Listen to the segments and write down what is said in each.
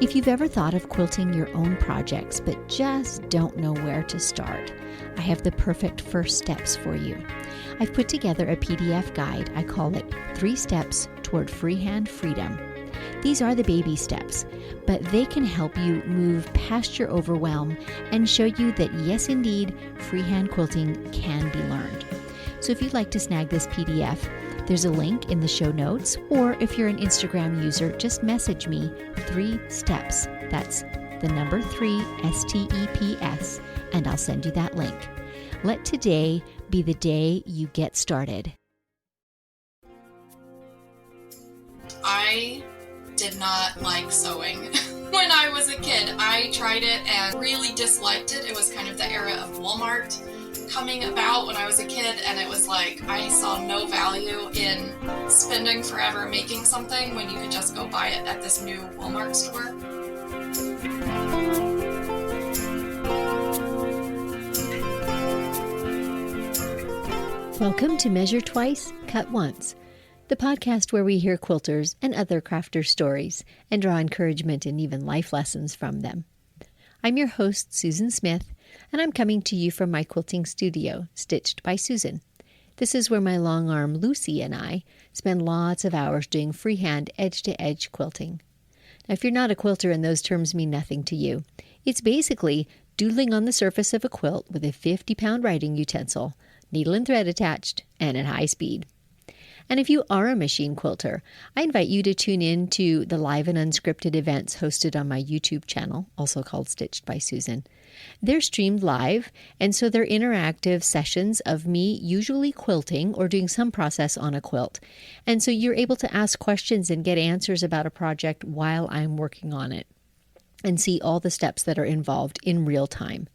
If you've ever thought of quilting your own projects but just don't know where to start, I have the perfect first steps for you. I've put together a PDF guide. I call it 3 Steps Toward Freehand Freedom. These are the baby steps, but they can help you move past your overwhelm and show you that yes, indeed, freehand quilting can be learned. So if you'd like to snag this PDF, there's a link in the show notes, or if you're an Instagram user, just message me 3 steps. That's the number 3 STEPS, and I'll send you that link. Let today be the day you get started. I did not like sewing when I was a kid. I tried it and really disliked it. It was kind of the era of Walmart coming about when I was a kid, and it was like I saw no value in spending forever making something when you could just go buy it at this new Walmart store. Welcome to Measure Twice, Cut Once, the podcast where we hear quilters and other crafters' stories and draw encouragement and even life lessons from them. I'm your host, Susan Smith, and I'm coming to you from my quilting studio, Stitched by Susan. This is where my long arm Lucy and I spend lots of hours doing freehand edge-to-edge quilting. Now, if you're not a quilter and those terms mean nothing to you, it's basically doodling on the surface of a quilt with a 50-pound writing utensil, needle and thread attached, and at high speed. And if you are a machine quilter, I invite you to tune in to the live and unscripted events hosted on my YouTube channel, also called Stitched by Susan. They're streamed live, and so they're interactive sessions of me usually quilting or doing some process on a quilt. And so you're able to ask questions and get answers about a project while I'm working on it and see all the steps that are involved in real time.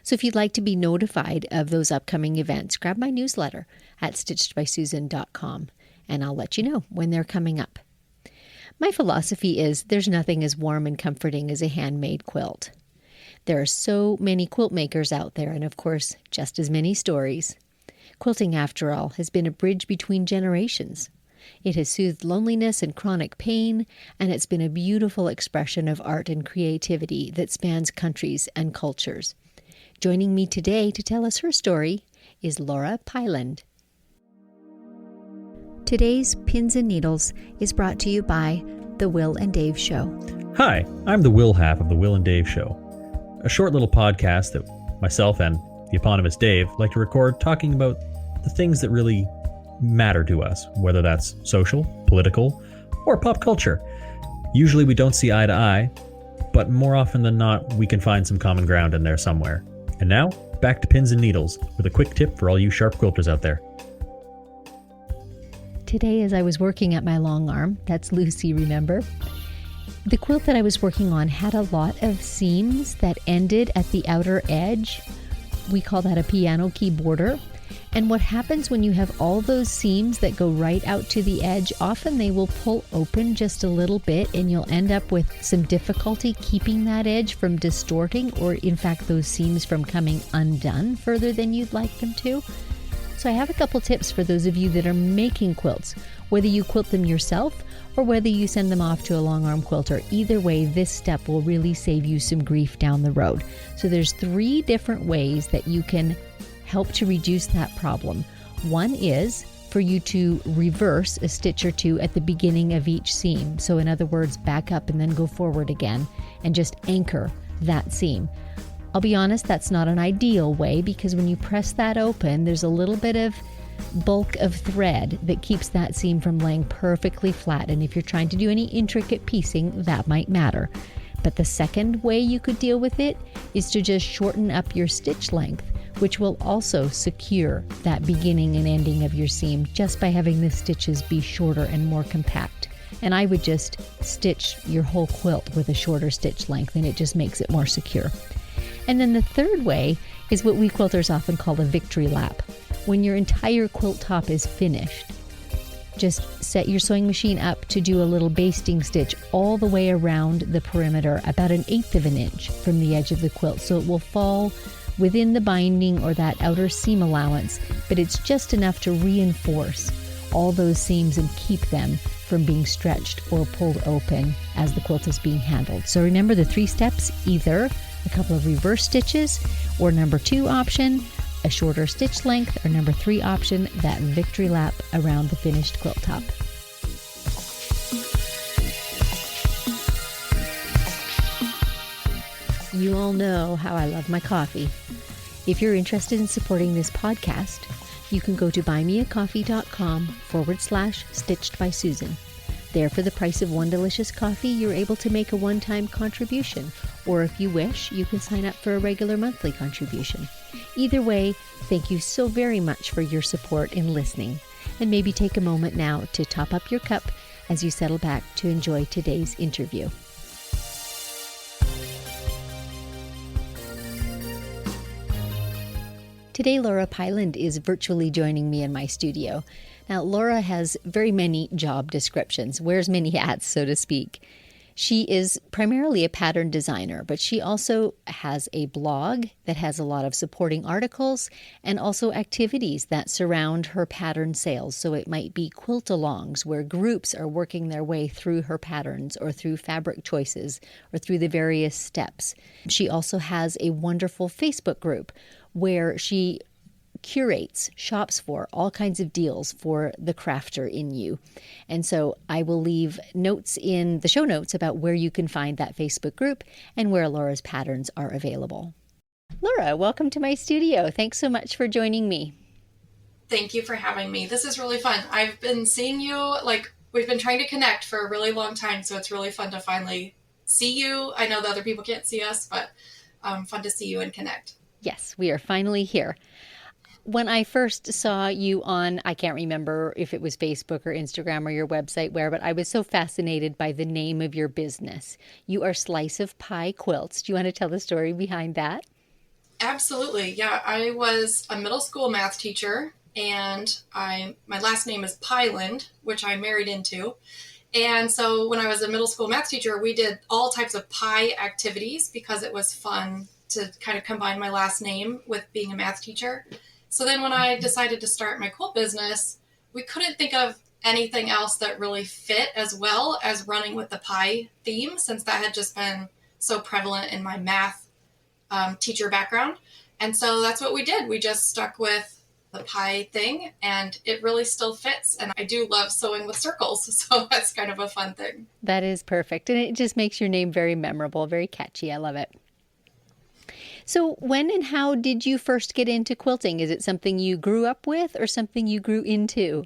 So if you'd like to be notified of those upcoming events, grab my newsletter at stitchedbysusan.com, and I'll let you know when they're coming up. My philosophy is there's nothing as warm and comforting as a handmade quilt. There are so many quilt makers out there, and of course, just as many stories. Quilting, after all, has been a bridge between generations. It has soothed loneliness and chronic pain, and it's been a beautiful expression of art and creativity that spans countries and cultures. Joining me today to tell us her story is Laura Piland. Today's Pins and Needles is brought to you by The Will and Dave Show. Hi, I'm the Will half of The Will and Dave Show, a short little podcast that myself and the eponymous Dave like to record talking about the things that really matter to us, whether that's social, political, or pop culture. Usually we don't see eye to eye, but more often than not, we can find some common ground in there somewhere. And now, back to Pins and Needles with a quick tip for all you sharp quilters out there. Today, as I was working at my long arm, that's Lucy, remember? The quilt that I was working on had a lot of seams that ended at the outer edge. We call that a piano key border. And what happens when you have all those seams that go right out to the edge, often they will pull open just a little bit and you'll end up with some difficulty keeping that edge from distorting, or in fact those seams from coming undone further than you'd like them to. So I have a couple tips for those of you that are making quilts, whether you quilt them yourself or whether you send them off to a long arm quilter. Either way, this step will really save you some grief down the road. So there's 3 different ways that you can help to reduce that problem. One is for you to reverse a stitch or 2 at the beginning of each seam. So in other words, back up and then go forward again and just anchor that seam. I'll be honest, that's not an ideal way because when you press that open, there's a little bit of bulk of thread that keeps that seam from laying perfectly flat. And if you're trying to do any intricate piecing, that might matter. But the second way you could deal with it is to just shorten up your stitch length, which will also secure that beginning and ending of your seam just by having the stitches be shorter and more compact. And I would just stitch your whole quilt with a shorter stitch length, and it just makes it more secure. And then the third way is what we quilters often call a victory lap. When your entire quilt top is finished, just set your sewing machine up to do a little basting stitch all the way around the perimeter, about 1/8 of an inch from the edge of the quilt, so it will fall within the binding or that outer seam allowance, but it's just enough to reinforce all those seams and keep them from being stretched or pulled open as the quilt is being handled. So remember the 3 steps: either a couple of reverse stitches, or number 2 option, a shorter stitch length, or number 3 option, that victory lap around the finished quilt top. You all know how I love my coffee. If you're interested in supporting this podcast, you can go to buymeacoffee.com/stitched by Susan. There, for the price of one delicious coffee, you're able to make a one-time contribution, or if you wish, you can sign up for a regular monthly contribution. Either way, thank you so very much for your support in listening, and maybe take a moment now to top up your cup as you settle back to enjoy today's interview. Today, Laura Piland is virtually joining me in my studio. Now, Laura has very many job descriptions, wears many hats, so to speak. She is primarily a pattern designer, but she also has a blog that has a lot of supporting articles and also activities that surround her pattern sales. So it might be quilt-alongs, where groups are working their way through her patterns or through fabric choices or through the various steps. She also has a wonderful Facebook group where she curates, shops for all kinds of deals for the crafter in you. And so I will leave notes in the show notes about where you can find that Facebook group and where Laura's patterns are available. Laura, welcome to my studio. Thanks so much for joining me. Thank you for having me. This is really fun. I've been seeing you, we've been trying to connect for a really long time, so it's really fun to finally see you. I know the other people can't see us, but fun to see you and connect. Yes, we are finally here. When I first saw you on, I can't remember if it was Facebook or Instagram or your website where, but I was so fascinated by the name of your business. You are Slice of Pie Quilts. Do you want to tell the story behind that? Absolutely. Yeah, I was a middle school math teacher, and my last name is Piland, which I married into. And so when I was a middle school math teacher, we did all types of pie activities because it was fun to kind of combine my last name with being a math teacher. So then when I decided to start my quilt business, we couldn't think of anything else that really fit as well as running with the pie theme, since that had just been so prevalent in my math teacher background. And so that's what we did. We just stuck with the pie thing, and it really still fits. And I do love sewing with circles, so that's kind of a fun thing. That is perfect. And it just makes your name very memorable, very catchy. I love it. So when and how did you first get into quilting? Is it something you grew up with or something you grew into?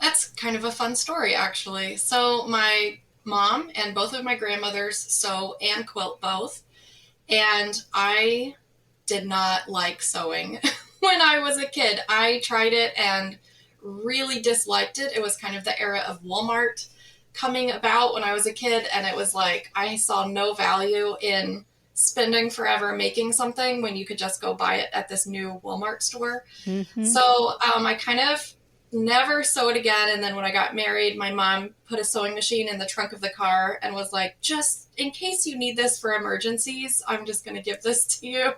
That's kind of a fun story, actually. So my mom and both of my grandmothers sew and quilt both. And I did not like sewing when I was a kid. I tried it and really disliked it. It was kind of the era of Walmart coming about when I was a kid. And it was like, I saw no value in spending forever making something when you could just go buy it at this new Walmart store. Mm-hmm. So I kind of never sewed again. And then when I got married, my mom put a sewing machine in the trunk of the car and was like, just in case you need this for emergencies, I'm just going to give this to you.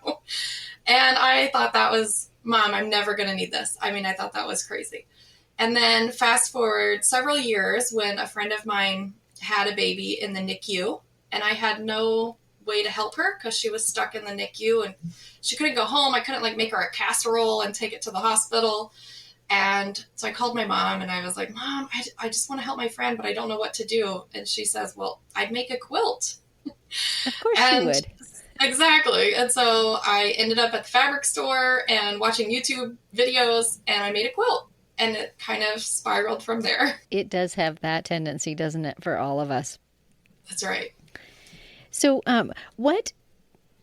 And I thought that was, Mom, I'm never going to need this. I mean, I thought that was crazy. And then fast forward several years when a friend of mine had a baby in the NICU, and I had no way to help her because she was stuck in the NICU and she couldn't go home. I couldn't make her a casserole and take it to the hospital. And so I called my mom and I was like, Mom, I just want to help my friend, but I don't know what to do. And she says, well, I'd make a quilt. Of course you would. Exactly. And so I ended up at the fabric store and watching YouTube videos, and I made a quilt, and it kind of spiraled from there. It does have that tendency, doesn't it, for all of us? That's right. So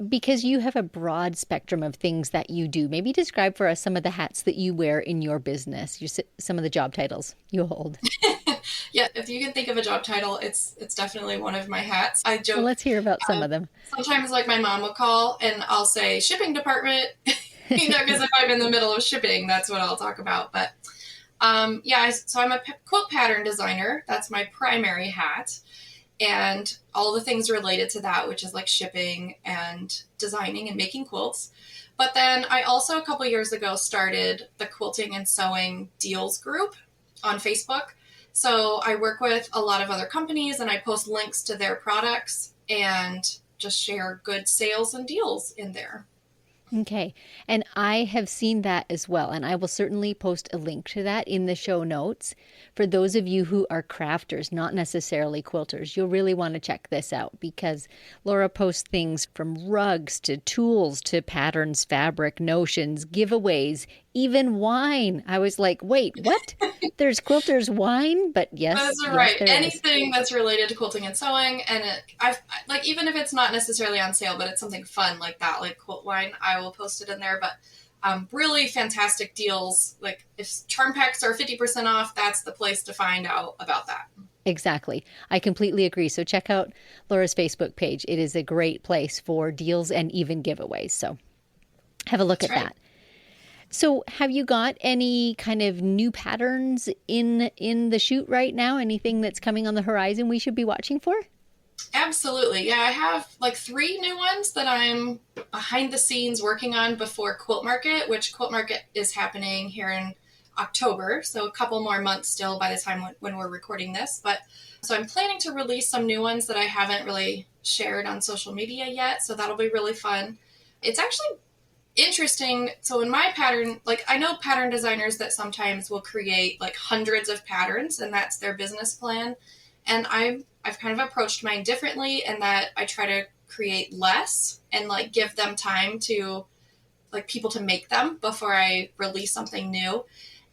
because you have a broad spectrum of things that you do, maybe describe for us some of the hats that you wear in your business, some of the job titles you hold. Yeah, if you can think of a job title, it's definitely one of my hats. I joke. Well, let's hear about some of them. Sometimes my mom will call and I'll say shipping department, because if I'm in the middle of shipping, that's what I'll talk about. But so I'm a quilt pattern designer. That's my primary hat. And all the things related to that, which is shipping and designing and making quilts. But then I also, a couple years ago, started the Quilting and Sewing Deals group. on Facebook. So I work with a lot of other companies and I post links to their products and just share good sales and deals in there. Okay. And I have seen that as well. And I will certainly post a link to that in the show notes. For those of you who are crafters, not necessarily quilters, you'll really want to check this out because Laura posts things from rugs to tools to patterns, fabric, notions, giveaways, even wine. I was like, wait, what? There's quilters wine? But yes, Those are yes, right. there is. Anything that's related to quilting and sewing, and I've like even if it's not necessarily on sale, but it's something fun like that, like quilt wine, I will post it in there. But really fantastic deals. Like if charm packs are 50% off, that's the place to find out about that. Exactly. I completely agree. So check out Laura's Facebook page. It is a great place for deals and even giveaways. So have a look at that. So have you got any kind of new patterns in the shoot right now? Anything that's coming on the horizon we should be watching for? Absolutely. Yeah, I have like 3 new ones that I'm behind the scenes working on before Quilt Market, which Quilt Market is happening here in October. So a couple more months still by the time when we're recording this. But so I'm planning to release some new ones that I haven't really shared on social media yet. So that'll be really fun. It's actually interesting. So in my pattern, like I know pattern designers that sometimes will create like hundreds of patterns and that's their business plan. And I've kind of approached mine differently in that I try to create less and like give them time to like people to make them before I release something new.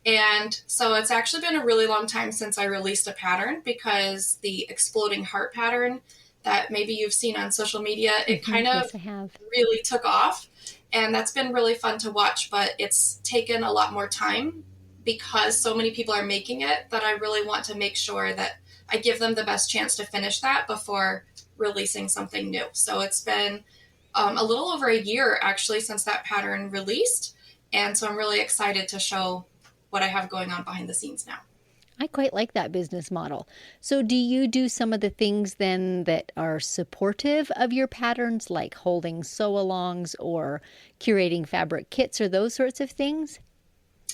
And so it's actually been a really long time since I released a pattern because the exploding heart pattern that maybe you've seen on social media, it kind of really took off. And that's been really fun to watch, but it's taken a lot more time because so many people are making it that I really want to make sure that I give them the best chance to finish that before releasing something new. So it's been a little over a year actually since that pattern released. And so I'm really excited to show what I have going on behind the scenes now. I quite like that business model. So do you do some of the things then that are supportive of your patterns, like holding sew-alongs or curating fabric kits or those sorts of things?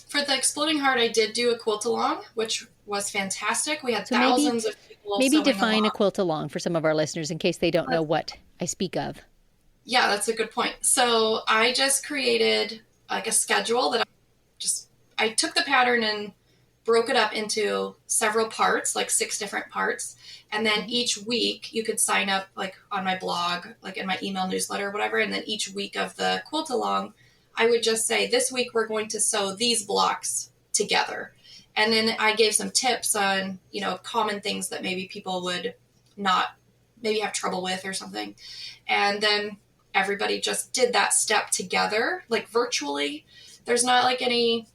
For the Exploding Heart, I did do a quilt-along, which was fantastic. We had thousands of people maybe define along. A quilt-along for some of our listeners in case they don't know what I speak of. Yeah, that's a good point. So I just created like a schedule that I took the pattern and broke it up into several parts, like 6 different parts. And then each week you could sign up like on my blog, like in my email newsletter or whatever. And then each week of the quilt along, I would just say, this week we're going to sew these blocks together. And then I gave some tips on, common things that maybe people would not maybe have trouble with or something. And then everybody just did that step together, like virtually. There's not like any,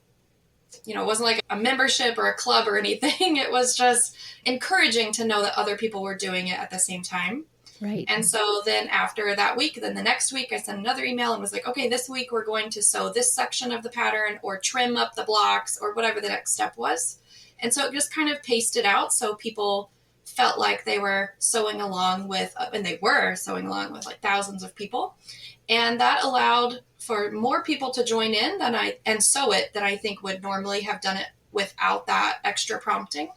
it wasn't like a membership or a club or anything. It was just encouraging to know that other people were doing it at the same time. Right. And so then after that week, then the next week I sent another email and was like, okay, this week we're going to sew this section of the pattern or trim up the blocks or whatever the next step was. And so it just kind of paced it out so people felt like they were sewing along with, and they were sewing along with like thousands of people. And that allowed for more people to join in and sew it than I think would normally have done it without that extra prompting.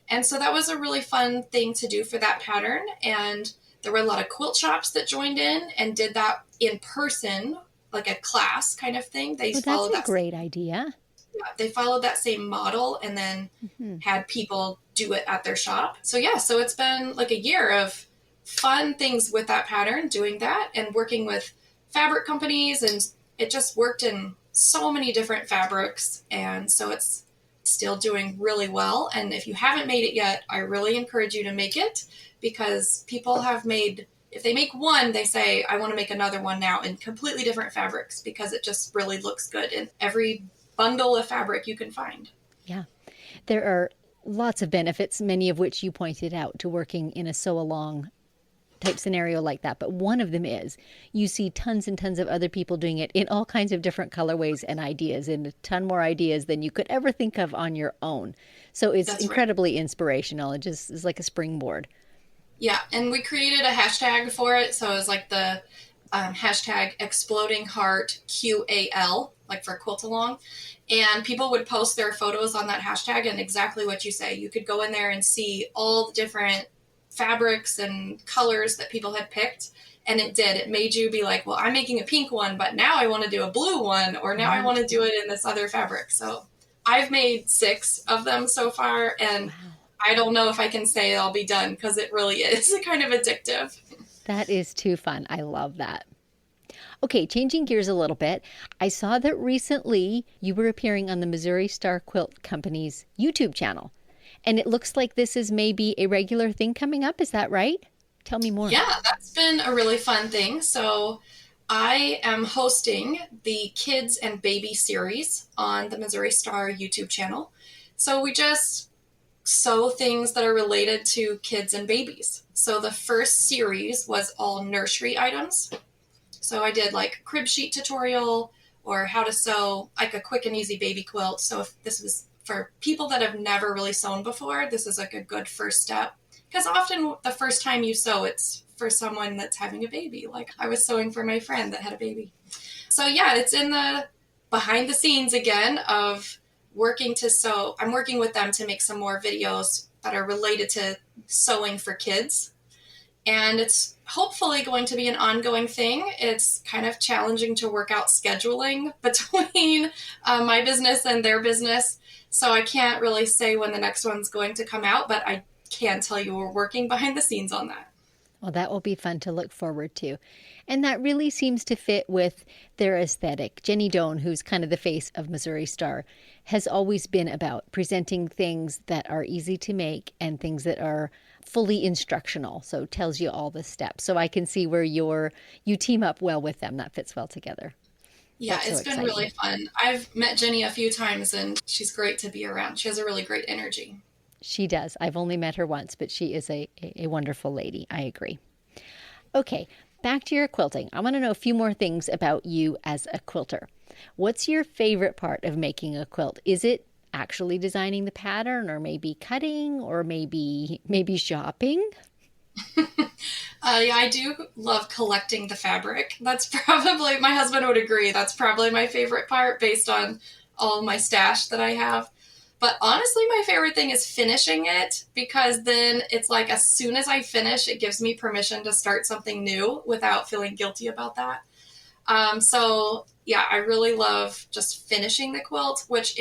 And so that was a really fun thing to do for that pattern. And there were a lot of quilt shops that joined in and did that in person, like a class kind of thing. That's a great idea. Yeah, they followed that same model and then had people do it at their shop. So so it's been like a year of fun things with that pattern, doing that and working with fabric companies. And it just worked in so many different fabrics. And so it's still doing really well. And if you haven't made it yet, I really encourage you to make it because people have made, if they make one, they say, I want to make another one now in completely different fabrics because it just really looks good in every bundle of fabric you can find. Yeah. There are lots of benefits, many of which you pointed out, to working in a sew-along type scenario like that. But one of them is you see tons and tons of other people doing it in all kinds of different colorways and ideas, and a ton more ideas than you could ever think of on your own. So it's incredibly inspirational. It just is like a springboard. Yeah. And we created a hashtag for it. So it was like the hashtag exploding heart QAL, like for quilt-along. And people would post their photos on that hashtag, and exactly what you say. You could go in there and see all the different fabrics and colors that people had picked. And it did. It made you be like, well, I'm making a pink one, but now I want to do a blue one, or now I want to do it in this other fabric. So I've made 6 of them so far, and I don't know if I can say I'll be done, because it really is kind of addictive. That is too fun. I love that. Okay, changing gears a little bit. I saw that recently you were appearing on the Missouri Star Quilt Company's YouTube channel. And it looks like this is maybe a regular thing coming up. Is that right? Tell me more. Yeah, that's been a really fun thing. So I am hosting the Kids and Baby series on the Missouri Star YouTube channel. So we just sew things that are related to kids and babies. So the first series was all nursery items. So I did like crib sheet tutorial, or how to sew like a quick and easy baby quilt. So if this was for people that have never really sewn before, this is like a good first step. Because often the first time you sew, it's for someone that's having a baby. Like I was sewing for my friend that had a baby. So yeah, it's in the behind the scenes again of working to sew. I'm working with them to make some more videos that are related to sewing for kids. And it's hopefully going to be an ongoing thing. It's kind of challenging to work out scheduling between my business and their business. So I can't really say when the next one's going to come out, but I can tell you we're working behind the scenes on that. Well, that will be fun to look forward to. And that really seems to fit with their aesthetic. Jenny Doan, who's kind of the face of Missouri Star, has always been about presenting things that are easy to make and things that are fully instructional. So it tells you all the steps. So I can see where you team up well with them. That fits well together. Yeah, That's it's so been exciting. really fun. I've met Jenny a few times, and she's great to be around. She has a really great energy. She does. I've only met her once, but she is a wonderful lady. I agree. Okay, back to your quilting. I want to know a few more things about you as a quilter. What's your favorite part of making a quilt? Is it actually designing the pattern, or maybe cutting, or maybe shopping? Yeah, I do love collecting the fabric. That's probably, my husband would agree, that's probably my favorite part based on all my stash that I have. But honestly, my favorite thing is finishing it, because then it's like as soon as I finish, it gives me permission to start something new without feeling guilty about that. So yeah, I really love just finishing the quilt, which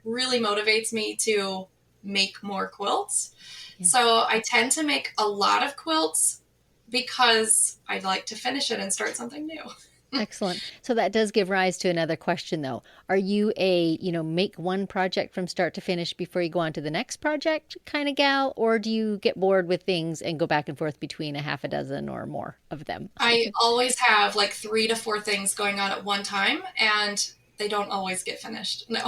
really motivates me to make more quilts. Yeah. So I tend to make a lot of quilts because I like to finish it and start something new. Excellent. So that does give rise to another question, though. Are you a, make one project from start to finish before you go on to the next project kind of gal, or do you get bored with things and go back and forth between a half a dozen or more of them? I always have like 3 to 4 things going on at one time, and they don't always get finished. No.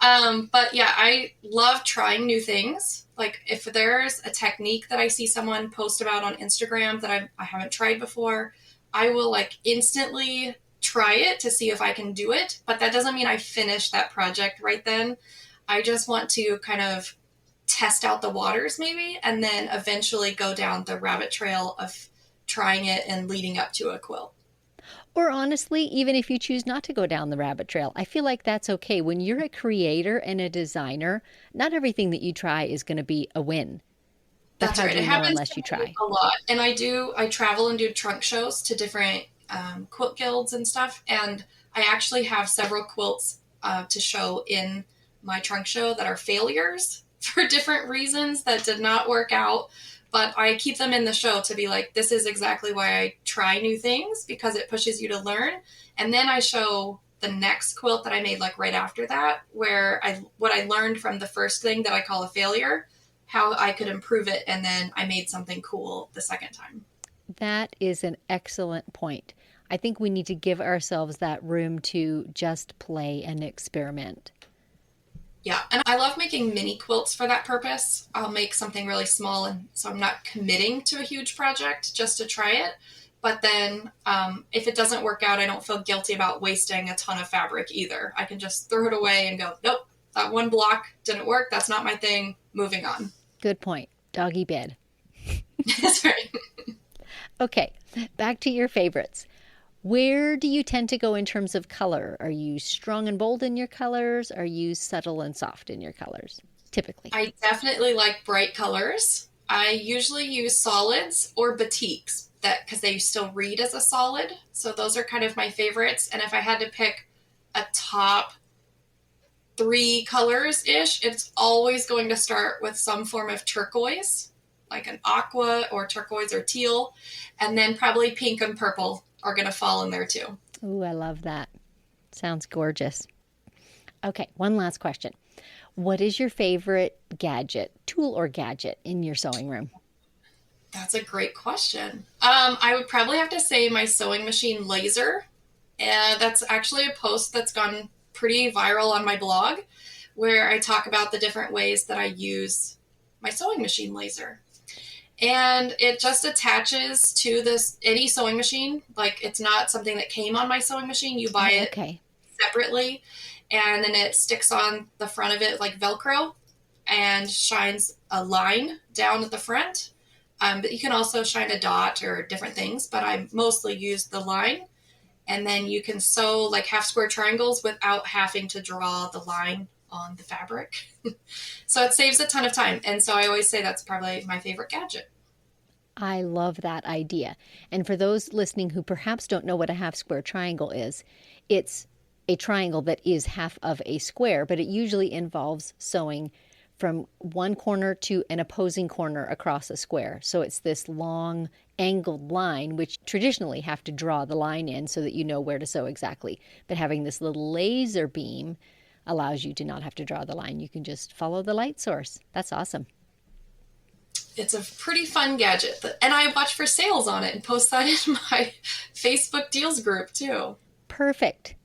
But yeah, I love trying new things. Like if there's a technique that I see someone post about on Instagram that I haven't tried before, I will like instantly try it to see if I can do it. But that doesn't mean I finish that project right then. I just want to kind of test out the waters maybe, and then eventually go down the rabbit trail of trying it and leading up to a quilt. Or honestly, even if you choose not to go down the rabbit trail, I feel like that's okay. When you're a creator and a designer, not everything that you try is going to be a win. That's right. It happens unless you try a lot. And I travel and do trunk shows to different quilt guilds and stuff. And I actually have several quilts to show in my trunk show that are failures for different reasons that did not work out. But I keep them in the show to be like, this is exactly why I try new things, because it pushes you to learn. And then I show the next quilt that I made like right after that, where what I learned from the first thing that I call a failure, how I could improve it, and then I made something cool the second time. That is an excellent point. I think we need to give ourselves that room to just play and experiment. Yeah, and I love making mini quilts for that purpose. I'll make something really small, and so I'm not committing to a huge project just to try it. But then if it doesn't work out, I don't feel guilty about wasting a ton of fabric either. I can just throw it away and go, nope, that one block didn't work. That's not my thing. Moving on. Good point. Doggy bed. That's right. Okay, back to your favorites. Where do you tend to go in terms of color? Are you strong and bold in your colors? Are you subtle and soft in your colors, typically? I definitely like bright colors. I usually use solids or batiks because they still read as a solid. So those are kind of my favorites. And if I had to pick a top 3 colors-ish, it's always going to start with some form of turquoise, like an aqua or turquoise or teal. And then probably pink and purple are going to fall in there too. Ooh, I love that. Sounds gorgeous. Okay, one last question. What is your favorite tool or gadget in your sewing room? That's a great question. I would probably have to say my sewing machine laser. And that's actually a post that's gone pretty viral on my blog where I talk about the different ways that I use my sewing machine laser. And it just attaches to any sewing machine. Like, it's not something that came on my sewing machine. You buy it separately, and then it sticks on the front of it like Velcro and shines a line down at the front. But you can also shine a dot or different things, but I mostly use the line. And then you can sew like half square triangles without having to draw the line on the fabric. So it saves a ton of time. And so I always say that's probably my favorite gadget. I love that idea. And for those listening who perhaps don't know what a half square triangle is, it's a triangle that is half of a square, but it usually involves sewing from one corner to an opposing corner across a square. So it's this long angled line, which traditionally have to draw the line in so that you know where to sew exactly. But having this little laser beam allows you to not have to draw the line. You can just follow the light source. That's awesome. It's a pretty fun gadget. And I watch for sales on it and post that in my Facebook deals group too. Perfect.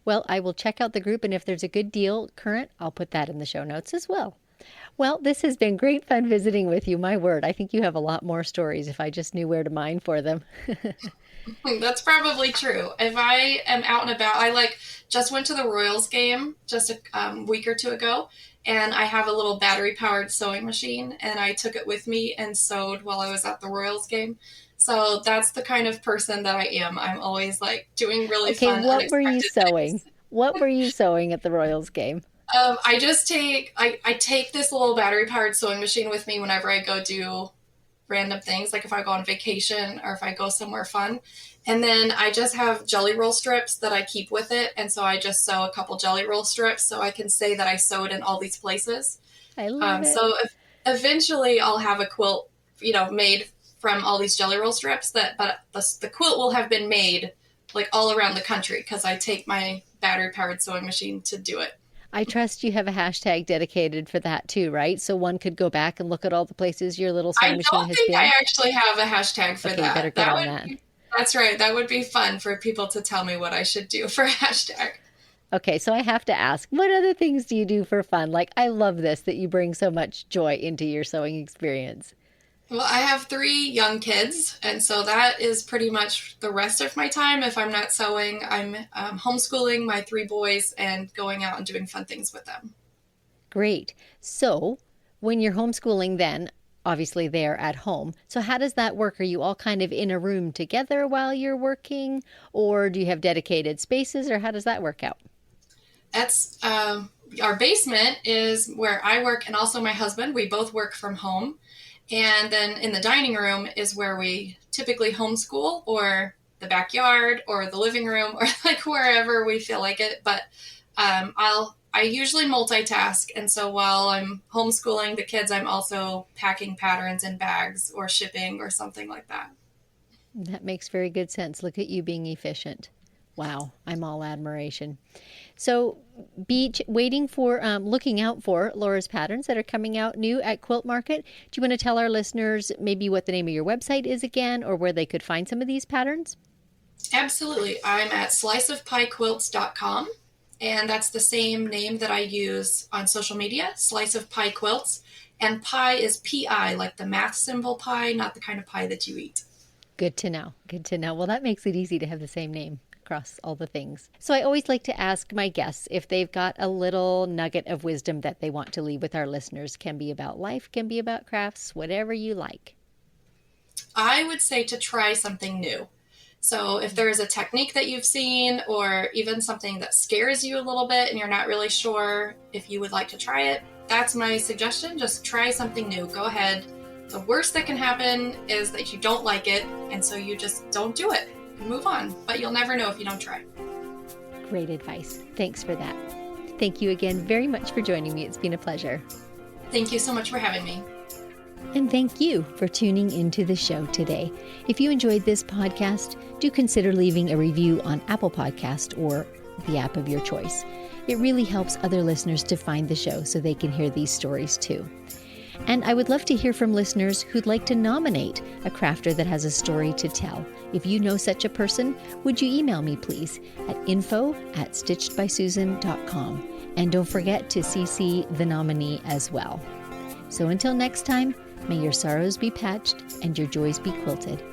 Well, I will check out the group, and if there's a good deal current, I'll put that in the show notes as well. Well, this has been great fun visiting with you. My word, I think you have a lot more stories if I just knew where to mine for them. That's probably true. If I am out and about, I just went to the Royals game just a week or two ago, and I have a little battery-powered sewing machine, and I took it with me and sewed while I was at the Royals game. So that's the kind of person that I am. I'm always doing really fun. Okay, what were you sewing? What were you sewing at the Royals game? I take this little battery-powered sewing machine with me whenever I go do random things, like if I go on vacation or if I go somewhere fun. And then I just have jelly roll strips that I keep with it. And so I just sew a couple jelly roll strips so I can say that I sewed in all these places. I love it. So eventually I'll have a quilt, made from all these jelly roll strips but the quilt will have been made all around the country because I take my battery powered sewing machine to do it. I trust you have a hashtag dedicated for that too, right? So one could go back and look at all the places your little sewing machine has been. I actually have a hashtag for that. You better get on that. That's right. That would be fun for people to tell me what I should do for a hashtag. Okay, so I have to ask, what other things do you do for fun? I love this, that you bring so much joy into your sewing experience. Well, I have 3 young kids, and so that is pretty much the rest of my time. If I'm not sewing, I'm homeschooling my 3 boys and going out and doing fun things with them. Great. So when you're homeschooling then, obviously they're at home. So how does that work? Are you all kind of in a room together while you're working, or do you have dedicated spaces, or how does that work out? That's our basement is where I work, and also my husband. We both work from home. And then in the dining room is where we typically homeschool, or the backyard or the living room, or wherever we feel like it. But I usually multitask. And so while I'm homeschooling the kids, I'm also packing patterns in bags or shipping or something like that. That makes very good sense. Look at you being efficient. Wow, I'm all admiration. So be looking out for Laura's patterns that are coming out new at Quilt Market. Do you want to tell our listeners maybe what the name of your website is again, or where they could find some of these patterns? Absolutely. I'm at sliceofpiequilts.com, and that's the same name that I use on social media, Slice of Pie Quilts. And pie is P-I, like the math symbol pie, not the kind of pie that you eat. Good to know. Well, that makes it easy to have the same name across all the things. So I always like to ask my guests if they've got a little nugget of wisdom that they want to leave with our listeners. Can be about life, can be about crafts, whatever you like. I would say to try something new. So if there is a technique that you've seen or even something that scares you a little bit and you're not really sure if you would like to try it, that's my suggestion. Just try something new. Go ahead. The worst that can happen is that you don't like it, and so you just don't do it. Move on. But you'll never know if you don't try. Great advice. Thanks for that. Thank you again very much for joining me. It's been a pleasure. Thank you so much for having me. And thank you for tuning into the show today. If you enjoyed this podcast, do consider leaving a review on Apple Podcast or the app of your choice. It really helps other listeners to find the show so they can hear these stories too. And I would love to hear from listeners who'd like to nominate a crafter that has a story to tell. If you know such a person, would you email me please at info@stitchedbysusan.com. And don't forget to CC the nominee as well. So until next time, may your sorrows be patched and your joys be quilted.